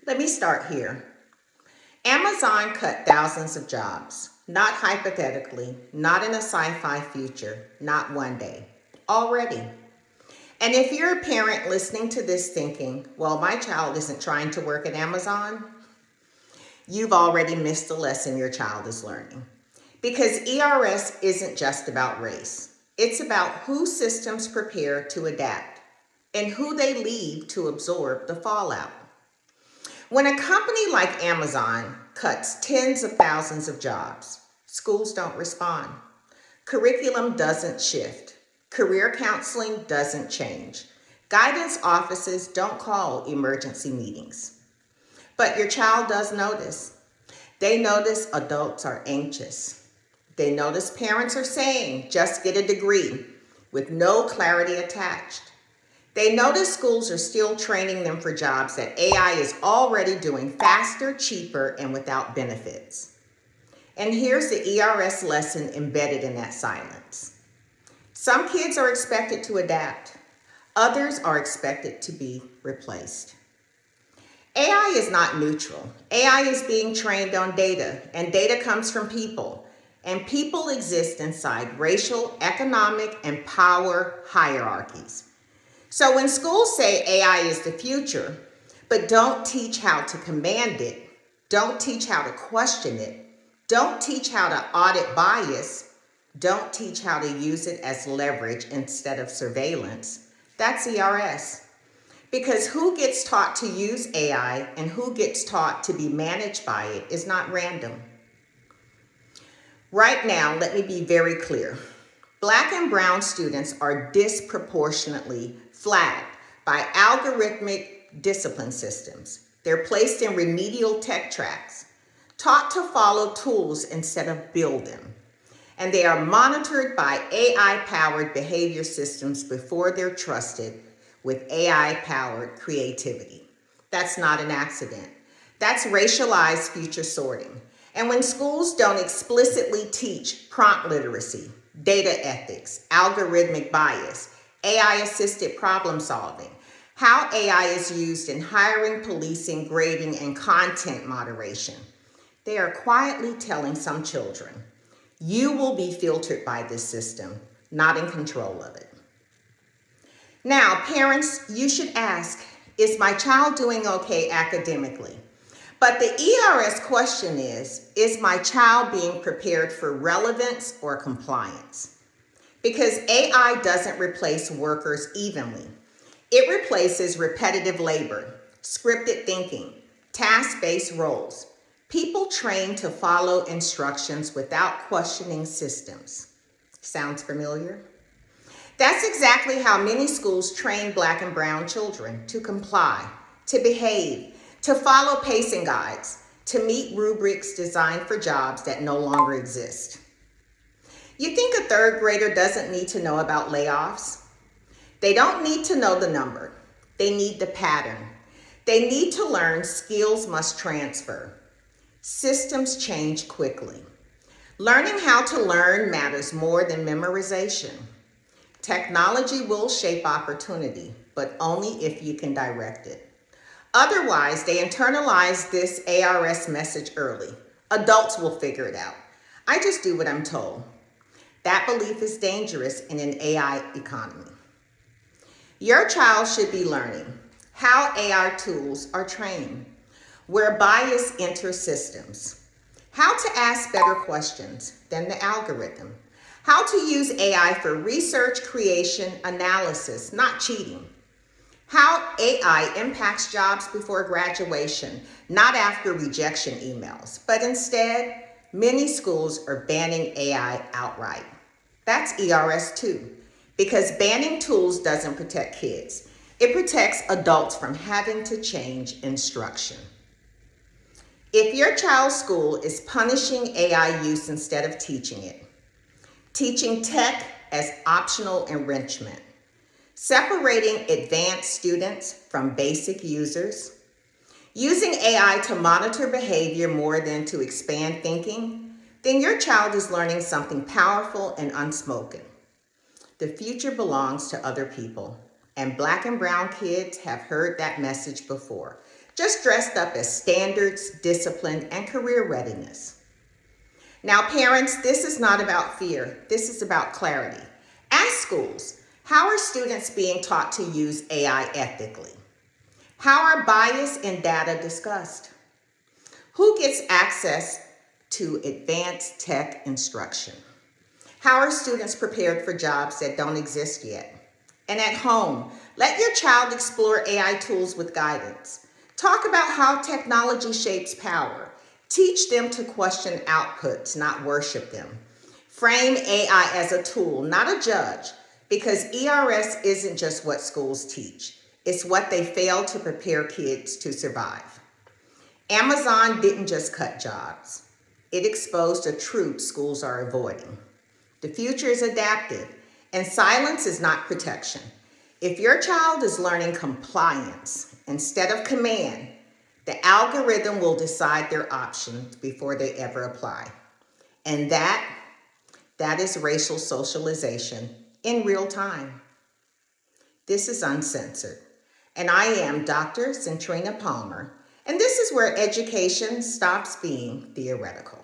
Let me start here. Amazon cut thousands of jobs, not hypothetically, not in a sci-fi future, not one day, already. And if you're a parent listening to this thinking, well, my child isn't trying to work at Amazon, you've already missed the lesson your child is learning. Because ERS isn't just about race. It's about who systems prepare to adapt and who they leave to absorb the fallout. When a company like Amazon cuts tens of thousands of jobs, schools don't respond. Curriculum doesn't shift. Career counseling doesn't change. Guidance offices don't call emergency meetings. But your child does notice. They notice adults are anxious. They notice parents are saying, just get a degree, with no clarity attached. They notice schools are still training them for jobs that AI is already doing faster, cheaper, and without benefits. And here's the ERS lesson embedded in that silence. Some kids are expected to adapt. Others are expected to be replaced. AI is not neutral. AI is being trained on data, and data comes from people. And people exist inside racial, economic, and power hierarchies. So when schools say AI is the future, but don't teach how to command it, don't teach how to question it, don't teach how to audit bias, don't teach how to use it as leverage instead of surveillance, that's ERS. Because who gets taught to use AI and who gets taught to be managed by it is not random. Right now, let me be very clear. Black and brown students are disproportionately flagged by algorithmic discipline systems. They're placed in remedial tech tracks, taught to follow tools instead of build them. And they are monitored by AI-powered behavior systems before they're trusted with AI-powered creativity. That's not an accident. That's racialized future sorting. And when schools don't explicitly teach prompt literacy, data ethics, algorithmic bias, AI-assisted problem solving, how AI is used in hiring, policing, grading, and content moderation, they are quietly telling some children, you will be filtered by this system, not in control of it. Now, parents, you should ask, is my child doing okay academically? But the ERS question is my child being prepared for relevance or compliance? Because AI doesn't replace workers evenly. It replaces repetitive labor, scripted thinking, task-based roles, people trained to follow instructions without questioning systems. Sounds familiar? That's exactly how many schools train Black and brown children to comply, to behave, to follow pacing guides, to meet rubrics designed for jobs that no longer exist. You think a third grader doesn't need to know about layoffs? They don't need to know the number. They need the pattern. They need to learn skills must transfer. Systems change quickly. Learning how to learn matters more than memorization. Technology will shape opportunity, but only if you can direct it. Otherwise, they internalize this ARS message early. Adults will figure it out. I just do what I'm told. That belief is dangerous in an AI economy. Your child should be learning how AI tools are trained, where bias enters systems, how to ask better questions than the algorithm, how to use AI for research, creation, analysis, not cheating, how AI impacts jobs before graduation, not after rejection emails, but instead, many schools are banning AI outright. That's ERS too, because banning tools doesn't protect kids. It protects adults from having to change instruction. If your child's school is punishing AI use instead of teaching it, teaching tech as optional enrichment, separating advanced students from basic users, using AI to monitor behavior more than to expand thinking, then your child is learning something powerful and unspoken. The future belongs to other people, and Black and brown kids have heard that message before. just dressed up as standards, discipline, and career readiness. Now, parents, this is not about fear. This is about clarity. Ask schools, how are students being taught to use AI ethically? How are bias and data discussed? Who gets access to advanced tech instruction? How are students prepared for jobs that don't exist yet? And at home, let your child explore AI tools with guidance. Talk about how technology shapes power. Teach them to question outputs, not worship them. Frame AI as a tool, not a judge, because ERS isn't just what schools teach. It's what they fail to prepare kids to survive. Amazon didn't just cut jobs. It exposed a truth schools are avoiding. The future is adaptive, and silence is not protection. If your child is learning compliance instead of command, the algorithm will decide their options before they ever apply. And that is racial socialization in real time. This is Uncensored, and I am Dr. Centrina Palmer, and this is where education stops being theoretical.